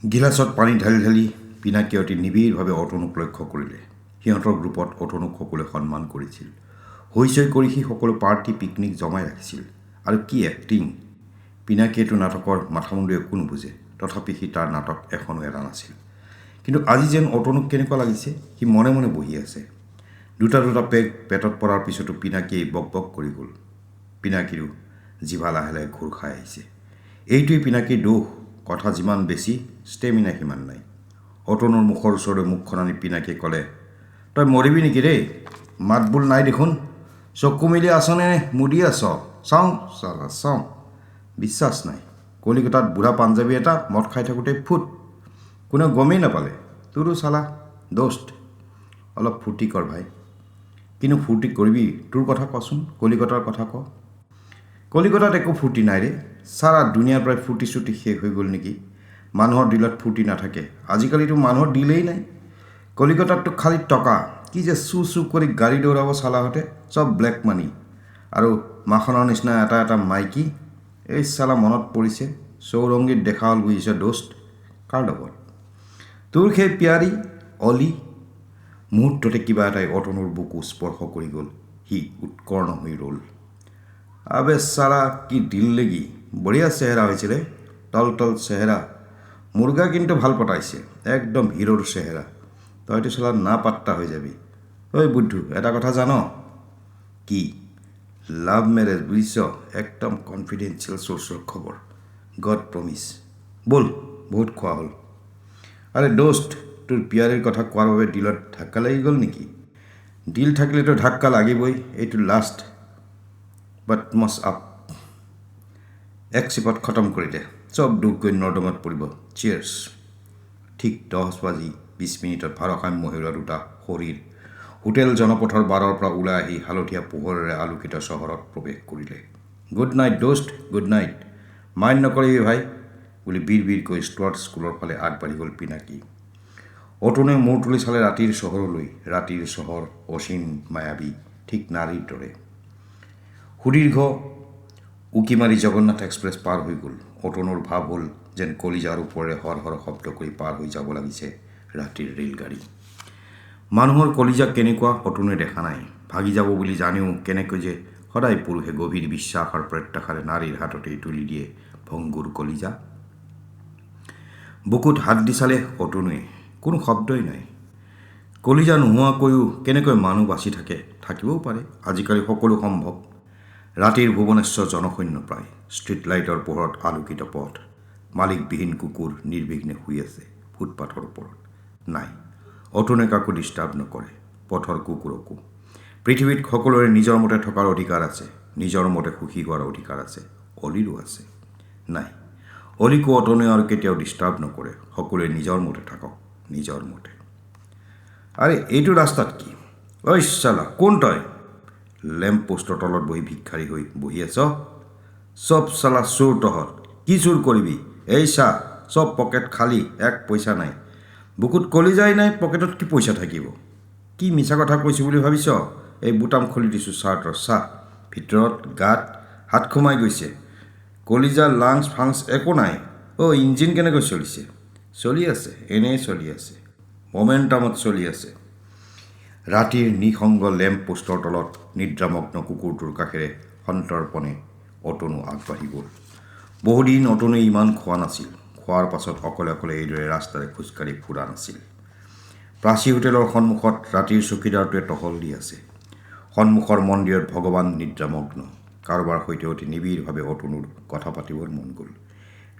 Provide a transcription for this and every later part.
গিলাচত পানী ঢালি ঢালি পিনাকীয়ে অতি নিবিড়ভাৱে অতনুক লক্ষ্য কৰিলে। সিহঁতৰ গ্ৰুপত অতনুক সকলোৱে সন্মান কৰিছিল। হৈচৈ কৰি সি সকলো পাৰ্টি পিকনিক জমাই ৰাখিছিল। আৰু কি এক্টিং! পিনাকীয়েতো নাটকৰ মাথামুণ্ড একো নুবুজে, তথাপি সি তাৰ নাটক এখনো এৰা নাছিল। কিন্তু আজি যেন অতনুক কেনেকুৱা লাগিছে, সি মনে মনে বহি আছে। দুটা পেগ পেটত পৰাৰ পিছতো পিনাকীয়ে বক বক কৰি গ'ল। পিনাকীৰো জিভা লাহে লাহে ঘূৰ খাই আহিছে। এইটোৱেই পিনাকীৰ দোষ, কথা যিমান বেছি ষ্টেমিনা সিমান নাই। অতনুৰ মুখৰ ওচৰলৈ মুখখন আনি পিনাকীয়ে ক'লে, তই মৰিবি নেকি ৰে? মাত বোল নাই দেখোন। চকু মেলি আছনে মুদি আছ? চাওঁ চালা চাওঁ। বিশ্বাস নাই। কলিকতাত বুঢ়া পাঞ্জাবী এটা মদ খাই থাকোঁতে ফুট, কোনেও গমেই নাপালে। তোৰো চালা দোষ্ট। অলপ ফূৰ্তি কৰ ভাই। কিন্তু ফূৰ্তি কৰিবি, তোৰ কথা কচোন, কলিকতাৰ কথা ক। কলিকতাত একো ফূৰ্তি নাই ৰে। চাৰা দুনিয়াৰ প্ৰায় ফূৰ্তি চুৰ্তি শেষ হৈ গ'ল নেকি? মানুহৰ দিলত ফূৰ্তি নাথাকে। আজিকালিতো মানুহৰ দিলেই নাই। কলিকতাততো খালী টকা। কি যে চু চু কৰি গাড়ী দৌৰাব চালাহঁতে, চব ব্লেক মানি। আৰু মাখনৰ নিচিনা এটা এটা মাইকী। এই চালা মনত পৰিছে, চৌৰংগীত দেখা হ'ল বুজিছে দোষ্ট। কাৰ লগত? তোৰ সেই পিয়াৰী অলি। মুহূৰ্ততে কিবা এটাই অতনুৰ বুকু স্পৰ্শ কৰি গ'ল। সি উৎকৰ্ণ হৈ ৰ'ল। আবে চালা কি দিল্লেগি, বঢ়িয়া চেহেৰা হৈছিলে। তল তল চেহেৰা। মুৰ্গা কিন্তু ভাল পতাইছে, একদম হিৰোৰ চেহেৰা। তইতো চালা না পাত্তা হৈ যাবি। ঐ বুদ্ধু, এটা কথা জান? কি? লাভ মেৰেজ বুজিছ, একদম কনফিডেঞ্চিয়েল চ'ৰ্চৰ খবৰ। God promise. ব'ল, বহুত খোৱা হ'ল। আৰে দোষ্ট, তোৰ পিয়াৰীৰ কথা কোৱাৰ বাবে দিলত ধাক্কা লাগি গ'ল নেকি? দিল থাকিলেতো ধাক্কা লাগিবই। এইটো লাষ্ট বাট মাষ্ট আপ। এক চিপত খতম কৰি দে, চব দুখ গৈ নৰ্দমাত পৰিব। চিয়েৰ্ছ। ঠিক 10:20 ভাৰসাম্য হেৰুৱা দুটা শৰীৰ হোটেল জনপথৰ বাৰৰ পৰা ওলাই আহি হালধীয়া পোহৰেৰে আলোকিত চহৰত প্ৰৱেশ কৰিলে। গুড নাইট দোষ্ট, গুড নাইট। মাইণ্ড নকৰিবি ভাই বুলি বিৰ ষ্টুৱাৰ্ট স্কুলৰ ফালে আগবাঢ়ি গ'ল পিনাকী। অতনুৱে মূৰ তুলি চালে ৰাতিৰ চহৰলৈ। ৰাতিৰ চহৰ অচিন মায়াবী, ঠিক নাৰীৰ দৰে। সুদীৰ্ঘ উকিমাৰী জগন্নাথ এক্সপ্ৰেছ পাৰ হৈ গ'ল। অতনুৰ ভাৱ হ'ল যেন কলিজাৰ ওপৰেৰে হৰ শব্দ কৰি পাৰ হৈ যাব লাগিছে ৰাতিৰ ৰেলগাড়ী। মানুহৰ কলিজা কেনেকুৱা অতনুৱে দেখা নাই। ভাগি যাব বুলি জানিও কেনেকৈ যে সদায় পুৰুষে গভীৰ বিশ্বাস আৰু প্ৰত্যাশাৰে নাৰীৰ হাততেই তুলি দিয়ে ভংগুৰ কলিজা। বুকুত হাত দি চালে অতনুৱে, কোনো শব্দই নাই। কলিজা নোহোৱাকৈও কেনেকৈ মানুহ বাচি থাকিবও পাৰে। আজিকালি সকলো সম্ভৱ। ৰাতিৰ ভুৱনেশ্বৰ জনশূন্য প্ৰায়। ষ্ট্ৰীট লাইটৰ পোহৰত আলোকিত পথ। মালিকবিহীন কুকুৰ নিৰ্বিঘ্নে শুই আছে ফুটপাথৰ ওপৰত। নাই, অতনুৱে কাকো ডিষ্টাৰ্ব নকৰে, পথৰ কুকুৰকো। পৃথিৱীত সকলোৰে নিজৰ মতে থকাৰ অধিকাৰ আছে, নিজৰ মতে সুখী হোৱাৰ অধিকাৰ আছে। অলিৰো আছে। নাই, অলিকো অতনুৱে আৰু কেতিয়াও ডিষ্টাৰ্ব নকৰে। সকলোৱে নিজৰ মতে থাকক, নিজৰ মতে। আৰে এইটো ৰাস্তাত কি? ঐ চালা, কোন তই? লেম্প পোষ্টৰ তলত বহি ভিক্ষাৰী হৈ বহি আছ? চব চালা চোৰ তহঁত। কি চোৰ কৰিবি? এই চা, চব পকেট খালী, এক পইচা নাই। বুকুত কলিজাই নাই, পকেটত কি পইচা থাকিব? কি মিছা কথা কৈছোঁ বুলি ভাবিছ? এই বুটাম খুলি দিছোঁ চাৰ্টৰ, চা। ভিতৰত গাত হাত সোমাই গৈছে। কলিজা লাংছ ফাংছ একো নাই। ইঞ্জিন কেনেকৈ চলিছে? চলি আছে, এনেই চলি আছে, মমেণ্টামত চলি আছে। ৰাতিৰ নিসংগ লেম্প পোষ্টৰ তলত নিদ্ৰামগ্ন কুকুৰটোৰ কাষেৰে সন্তৰ্পণে অতনু আগবাঢ়ি গ'ল। বহুদিন অতনুৱে ইমান খোৱা নাছিল। খোৱাৰ পাছত অকলে অকলে এইদৰে ৰাস্তাৰে খোজকাঢ়ি ফুৰা নাছিল। প্ৰাচী হোটেলৰ সন্মুখত ৰাতিৰ চকীদাৰটোৱে টহল দি আছে। সন্মুখৰ মন্দিৰত ভগৱান নিদ্ৰামগ্ন। কাৰোবাৰ সৈতে অতি নিবিড়ভাৱে অতনুৰ কথা পাতিবৰ মন গ'ল।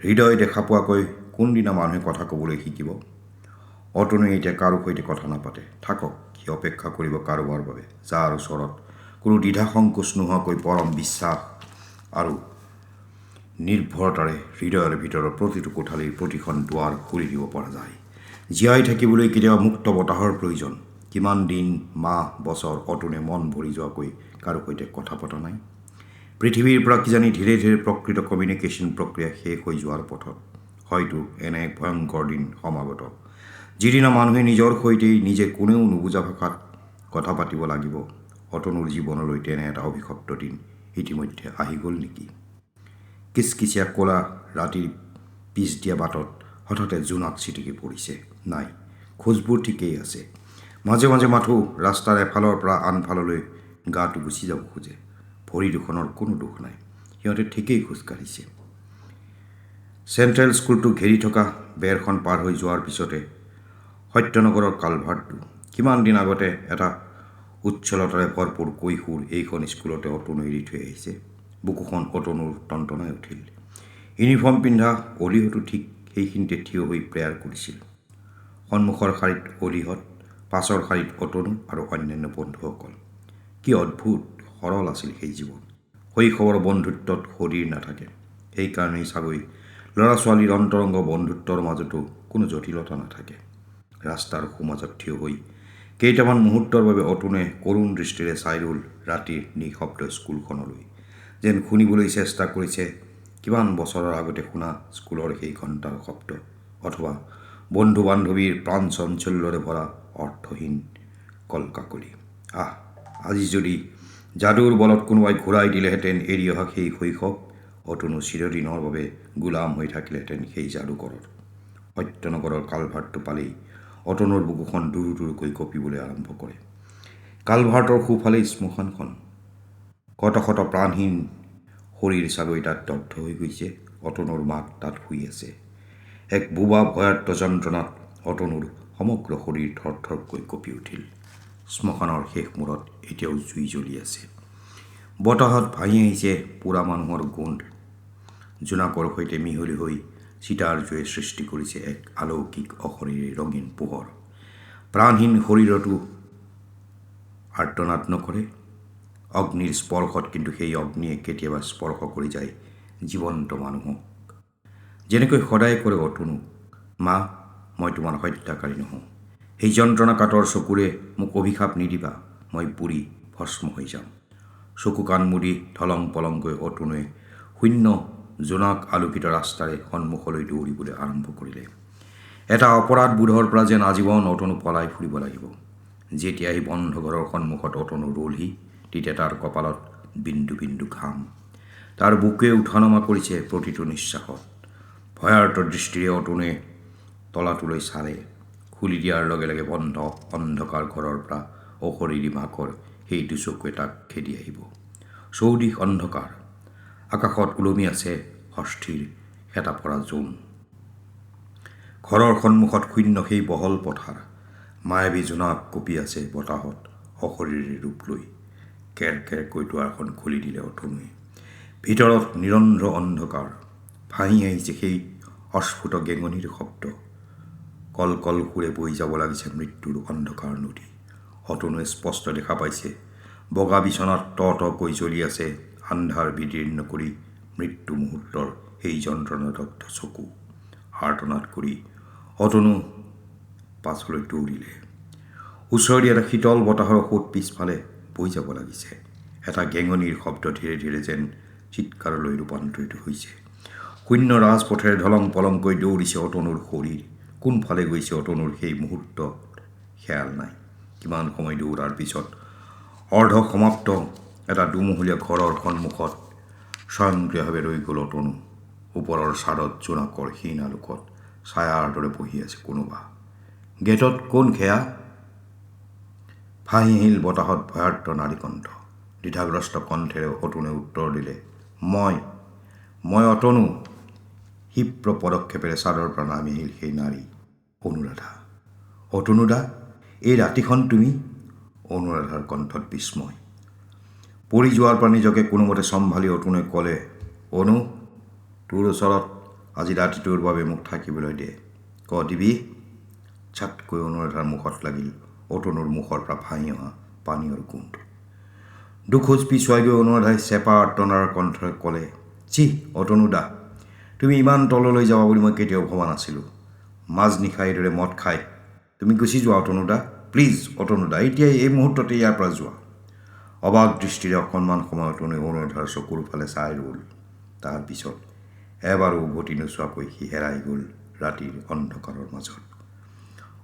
হৃদয় দেখা পোৱাকৈ কোনদিনা মানুহে কথা ক'বলৈ শিকিব? অতনুৱে এতিয়া কাৰো সৈতে কথা নাপাতে। থাকক, সি অপেক্ষা কৰিব কাৰোবাৰ বাবে, যাৰ ওচৰত কোনো দ্বিধা সংকোচ নোহোৱাকৈ পৰম বিশ্বাস আৰু নিৰ্ভৰতাৰে হৃদয়ৰ ভিতৰৰ প্ৰতিটো কোঠালীৰ প্ৰতিখন দুৱাৰ খুলি দিব পৰা যায়। জীয়াই থাকিবলৈ কেতিয়াবা মুক্ত বতাহৰ প্ৰয়োজন। কিমান দিন, মাহ, বছৰ অতনুৱে মন ভৰি যোৱাকৈ কাৰো সৈতে কথা পতা নাই। পৃথিৱীৰ পৰা কিজানি ধীৰে ধীৰে প্ৰকৃত কমিউনিকেশ্যন প্ৰক্ৰিয়া শেষ হৈ যোৱাৰ পথত। হয়তো এনে এক ভয়ংকৰ দিন সমাগত, যিদিনা মানুহে নিজৰ সৈতেই নিজে কোনেও নুবুজা ভাষাত কথা পাতিব লাগিব। অতনুৰ জীৱনলৈ তেনে এটা অভিশপ্ত দিন ইতিমধ্যে আহি গ'ল নেকি? কিচকিচিয়া ক'লা ৰাতিৰ পিছ দিয়া বাটত হঠাতে জোনাক ছিটিকি পৰিছে। নাই, খোজবোৰ ঠিকেই আছে। মাজে মাজে মাথো ৰাস্তাৰ এফালৰ পৰা আনফাললৈ গাটো গুচি যাব খোজে। ভৰি দুখনৰ কোনো দুখ নাই, সিহঁতে ঠিকেই খোজকাঢ়িছে। চেণ্ট্ৰেল স্কুলটো ঘেৰি থকা বেৰখন পাৰ হৈ যোৱাৰ পিছতে সত্যনগৰৰ কালভাৰ্টটো। কিমান দিন আগতে এটা উচ্ছলতাৰে ভৰপূৰ কৈশোৰ এইখন স্কুলতে অতনু এৰি থৈ আহিছে। বুকুখন অতনুৰ টনটনাই উঠিল। ইউনিফৰ্ম পিন্ধা অলিহঁতো ঠিক সেইখিনিতে থিয় হৈ প্ৰেয়াৰ কৰিছিল। সন্মুখৰ শাৰীত অলিহঁত, পাছৰ শাৰীত অতনু আৰু অন্যান্য বন্ধুসকল। কি অদ্ভুত সৰল আছিল সেই জীৱন। শৈশৱৰ বন্ধুত্বত শৰীৰ নাথাকে। সেইকাৰণেই চাগৈ ল'ৰা ছোৱালীৰ অন্তৰংগ বন্ধুত্বৰ মাজতো কোনো জটিলতা নাথাকে। ৰাস্তাৰ সোঁমাজত থিয় হৈ কেইটামান মুহূৰ্তৰ বাবে অতনুৱে কৰুণ দৃষ্টিৰে চাই ৰ'ল ৰাতিৰ নিঃশব্দ স্কুলখনলৈ। যেন শুনিবলৈ চেষ্টা কৰিছে কিমান বছৰৰ আগতে শুনা স্কুলৰ সেই ঘণ্টাৰ শব্দ, অথবা বন্ধু বান্ধৱীৰ প্ৰাণ চাঞ্চল্যৰে ভৰা অৰ্থহীন কলকাকলি। আজি যদি যাদুৰ বলত কোনোবাই ঘূৰাই দিলেহেঁতেন এৰি অহা সেই শৈশৱ, অতনু চিৰদিনৰ বাবে গোলাম হৈ থাকিলেহেঁতেন সেই যাদুকৰৰ। সত্যনগৰৰ কালভাৰ্টটো পালেই অতনুৰ বুকুখন দুৰু দুৰুকৈ কঁপিবলৈ আৰম্ভ কৰে। কালভাৰ্টৰ সোঁফালেই শ্মশানখন। কত শত প্ৰাণহীন শৰীৰ চাগৈ তাত দগ্ধ হৈ গৈছে। অতনুৰ মাক তাত শুই আছে। এক বোবা ভয়াৰ্ত যন্ত্ৰণাত অতনুৰ সমগ্ৰ শৰীৰ থৰথৰকৈ কঁপি উঠিল। শ্মশানৰ শেষ মূৰত এতিয়াও জুই জ্বলি আছে। বতাহত ভাহি আহিছে পোৰা মানুহৰ গোন্ধ। জোনাকৰ সৈতে মিহলি হৈ চিতাৰ জুয়ে সৃষ্টি কৰিছে এক অলৌকিক অশৰীৰী ৰঙীন পোহৰ। প্ৰাণহীন শৰীৰতো আৰ্তনাদ নকৰে। অগ্নিৰ স্পৰ্শত কিন্তু সেই অগ্নিয়ে কেতিয়াবা স্পৰ্শ কৰি যায় জীৱন্ত মানুহক, যেনেকৈ সদায় কৰে অতনুক। মা, মই তোমাৰ হত্যাকাৰী নহওঁ। সেই যন্ত্ৰণা কাতৰ চকুৰে মোক অভিশাপ নিদিবা, মই পুৰি ভস্ম হৈ যাম। চকু কাণ মুদি থলং পলংকৈ অতনুৱে শূন্য জোনাক আলোকিত ৰাস্তাৰে সন্মুখলৈ দৌৰিবলৈ আৰম্ভ কৰিলে। এটা অপৰাধবোধৰ পৰা যেন আজীৱন অতনু পলাই ফুৰিব লাগিব। যেতিয়া এই বন্ধ ঘৰৰ সন্মুখত অতনু ৰলহি, তেতিয়া তাৰ কপালত বিন্দু বিন্দু ঘাম। তাৰ বুকুৱে উঠা নমা কৰিছে প্ৰতিটো নিশ্বাসত। ভয়াৰ্ত দৃষ্টিৰে অতনুৱে তলাটোলৈ চালে। খুলি দিয়াৰ লগে লগে বন্ধ অন্ধকাৰ ঘৰৰ পৰা অশৰীৰী মাকৰ সেই দুচকুৱে তাক খেদি আহিব। চৌদিশ অন্ধকাৰ। আকাশত ওলমি আছে অস্থিৰ হেতা পৰা জোন। ঘৰৰ সন্মুখত শূন্য সেই বহল পথাৰ। মায়াবী জোনাক কঁপি আছে বতাহত অশৰীৰী ৰূপ লৈ। কেৰ কেৰকৈ দুৱাৰখন খুলি দিলে অতনুৱে। ভিতৰত নিৰন্ধ্ৰ অন্ধকাৰ। ভাহি আহিছে সেই অস্ফুট গেঙনিৰ শব্দ। কল কল সুৰে বৈ যাব লাগিছে মৃত্যুৰ অন্ধকাৰ নদী। অতনুৱে স্পষ্ট দেখা পাইছে বগা বিচনাত কৈ জ্বলি আছে আন্ধাৰ বিদীৰ্ণ কৰি মৃত্যু মুহূৰ্তৰ সেই যন্ত্ৰণাদগ্ধ চকু। আৰ্তনাদ কৰি অতনু পাছলৈ দৌৰিলে। ওচৰেদি এটা শীতল বতাহৰ সোঁত পিছফালে বৈ যাব লাগিছে। এটা গেঙনিৰ শব্দ ধীৰে ধীৰে যেন চিৎকাৰলৈ ৰূপান্তৰিত হৈছে। শূন্য ৰাজপথেৰে ধলং পলংকৈ দৌৰিছে অতনুৰ শৰীৰ। কোনফালে গৈছে অতনুৰ সেই মুহূৰ্ত খেয়াল নাই। কিমান সময় দৌৰাৰ পিছত অৰ্ধ সমাপ্ত এটা দুমহলীয়া ঘৰৰ সন্মুখত স্বয়ংক্ৰিয়ভাৱে ৰৈ গ'ল অতনু। ওপৰৰ ছাদত জোনাকৰ ক্ষীণ আলোকত ছায়াৰ দৰে বহি আছে কোনোবা। গেটত কোন সেয়া? ভাহি আহিল বতাহত ভয়াৰ্ত নাৰীকণ্ঠ। দ্বিধাগ্ৰস্ত কণ্ঠেৰে অতনুৱে উত্তৰ দিলে, মই অতনু। ক্ষিপ্ৰ পদক্ষেপেৰে ছাদৰ পৰা নামি আহিল সেই নাৰী, অনুৰাধা। অতনুদা, এই ৰাতিখন তুমি? অনুৰাধাৰ কণ্ঠত বিস্ময়। পৰি যোৱাৰ পৰা নিজকে কোনোমতে চম্ভালি অতনুৱে ক'লে, অনু, তোৰ ওচৰত আজি ৰাতিটোৰ বাবে মোক থাকিবলৈ দে। দিবি? ছাটকৈ অনুৰাধাৰ মুখত লাগিল অতনুৰ মুখৰ পৰা ভাহি অহা পানীয়ৰ গোন্ধ। দুখোজ পিছুৱাই গৈ অনুৰাধাই চেপা আৰ্তনাৰ কণ্ঠৰে ক'লে, চিহ অতনুদা, তুমি ইমান তললৈ যাবা বুলি মই কেতিয়াও ভবা নাছিলোঁ। মাজনিশা এইদৰে মদ খাই তুমি গুচি যোৱা অতনুদা, প্লিজ অতনুদা, এতিয়াই এই মুহূৰ্ততে ইয়াৰ পৰা যোৱা। অবাক দৃষ্টিৰে অকণমান সময় অতনুৱে অনুৰাধাৰ চকুৰ ফালে চাই ৰ'ল। তাৰপিছত এবাৰো উভতি নোচোৱাকৈ সি হেৰাই গ'ল ৰাতিৰ অন্ধকাৰৰ মাজত।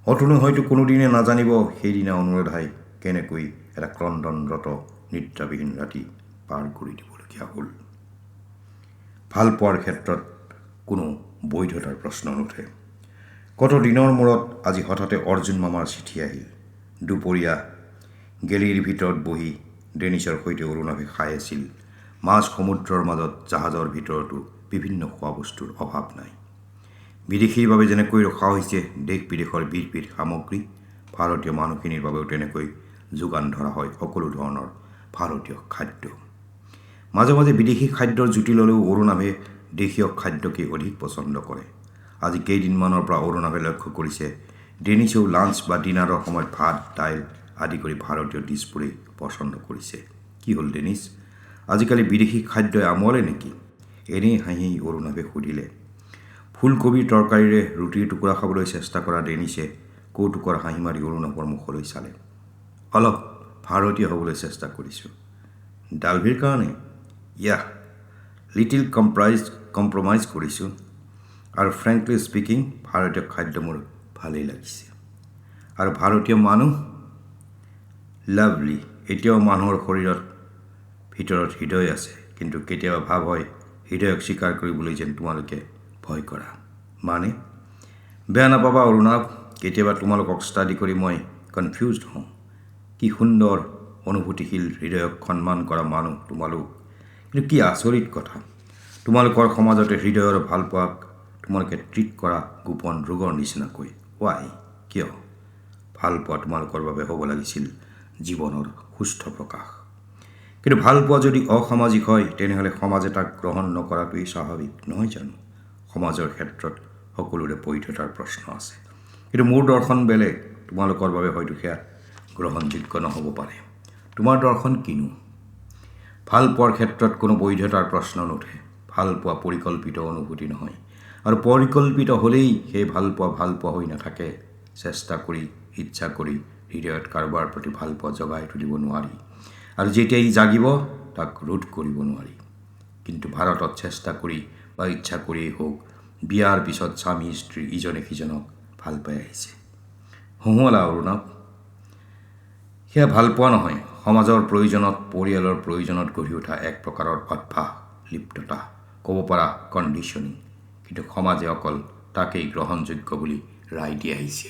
অতনুৱে হয়তো কোনোদিনে নাজানিব সেইদিনা অনুৰাধাই কেনেকৈ এটা ক্ৰন্দনৰত নিদ্ৰাবিহীন ৰাতি পাৰ কৰি দিবলগীয়া হ'ল। ভাল পোৱাৰ ক্ষেত্ৰত কোনো বৈধতাৰ প্ৰশ্ন নুঠে। কত দিনৰ মূৰত আজি হঠাতে অৰ্জুন মামাৰ চিঠি আহিল। দুপৰীয়া গেলিৰ ভিতৰত বহি ডেনিছৰ সৈতে অৰুণাভে খাই আছিল। মাছ সমুদ্ৰৰ মাজত জাহাজৰ ভিতৰতো বিভিন্ন খোৱা বস্তুৰ অভাৱ নাই। বিদেশীৰ বাবে যেনেকৈ ৰখা হৈছে দেশ বিদেশৰ বিধ সামগ্ৰী, ভাৰতীয় মানুহখিনিৰ বাবেও তেনেকৈ যোগান ধৰা হয় সকলো ধৰণৰ ভাৰতীয় খাদ্য। মাজে মাজে বিদেশী খাদ্যৰ জুতি ল'লেও অৰুণাভে দেশীয় খাদ্যকে অধিক পচন্দ কৰে। আজি কেইদিনমানৰ পৰা অৰুণাভে লক্ষ্য কৰিছে ডেনিছেও লাঞ্চ বা ডিনাৰৰ সময়ত ভাত দাইল আদি কৰি ভাৰতীয় ডিছবোৰেই পচন্দ কৰিছে। কি হ'ল ডেনিছ, আজিকালি বিদেশী খাদ্যই আমোৱালে নেকি? এনেই হাঁহি অৰুণাভে সুধিলে। ফুলকবিৰ তৰকাৰীৰে ৰুটিৰ টুকুৰা খাবলৈ চেষ্টা কৰা ডেনিছে কৌতুকৰ হাঁহি মাৰি অৰুণাভৰ মুখলৈ চালে। অলপ ভাৰতীয় হ'বলৈ চেষ্টা কৰিছোঁ। ডালভিৰ কাৰণে ইয়াহ লিটিল কম্প্ৰমাইজ কৰিছোঁ। আৰু ফ্ৰেংকলি স্পিকিং ভাৰতীয় খাদ্য মোৰ ভালেই লাগিছে। আৰু ভাৰতীয় মানুহ লাভলি। এতিয়াও মানুহৰ শৰীৰত ভিতৰত হৃদয় আছে, কিন্তু কেতিয়াবা ভাৱ হয় হৃদয়ক স্বীকাৰ কৰিবলৈ যেন তোমালোকে ভয় কৰা। মানে বেয়া নাপাবা অৰুণাভ, কেতিয়াবা তোমালোকক ষ্টাডি কৰি মই কনফিউজড হওঁ। কি সুন্দৰ অনুভূতিশীল হৃদয়ক সন্মান কৰা মানুহ তোমালোক। কিন্তু কি আচৰিত কথা, তোমালোকৰ সমাজতে হৃদয়ৰ ভালপোৱাক তোমালোকে ট্ৰিট কৰা গোপন ৰোগৰ নিচিনাকৈ। ৱাই? কিয়? ভালপোৱা তোমালোকৰ বাবে হ'ব লাগিছিল জীৱনৰ সুস্থ প্ৰকাশ। কিন্তু ভালপোৱা যদি অসামাজিক হয় তেনেহ'লে সমাজে তাক গ্ৰহণ নকৰাটোৱেই স্বাভাৱিক নহয় জানো? সমাজৰ ক্ষেত্ৰত সকলোৰে বৈধতাৰ প্ৰশ্ন আছে, কিন্তু মোৰ দৰ্শন বেলেগ। তোমালোকৰ বাবে হয়তো সেয়া গ্ৰহণযোগ্য নহ'ব পাৰে। তোমাৰ দৰ্শন কিনো? ভালপোৱাৰ ক্ষেত্ৰত কোনো বৈধতাৰ প্ৰশ্ন নুঠে। ভালপোৱা পৰিকল্পিত অনুভূতি নহয়, আৰু পৰিকল্পিত হ'লেই সেই ভালপোৱা হৈ নাথাকে। চেষ্টা কৰি ইচ্ছা কৰি হৃদয়ত কাৰোবাৰ প্ৰতি ভালপোৱা জগাই তুলিব নোৱাৰি, আৰু যেতিয়াই জাগিব তাক ৰোধ কৰিব নোৱাৰি। কিন্তু ভাৰতত চেষ্টা কৰি বা ইচ্ছা কৰিয়েই হওক বিয়াৰ পিছত স্বামী স্ত্ৰী ইজনে সিজনক ভাল পাই আহিছে। হঁহুৱালা অৰুণাভ, সেয়া ভালপোৱা নহয়। সমাজৰ প্ৰয়োজনত পৰিয়ালৰ প্ৰয়োজনত গঢ়ি উঠা এক প্ৰকাৰৰ অভ্যাস, লিপ্ততা, ক'ব পৰা কণ্ডিশ্যনিং। কিন্তু সমাজে অকল তাকেই গ্ৰহণযোগ্য বুলি ৰায় দি আহিছে।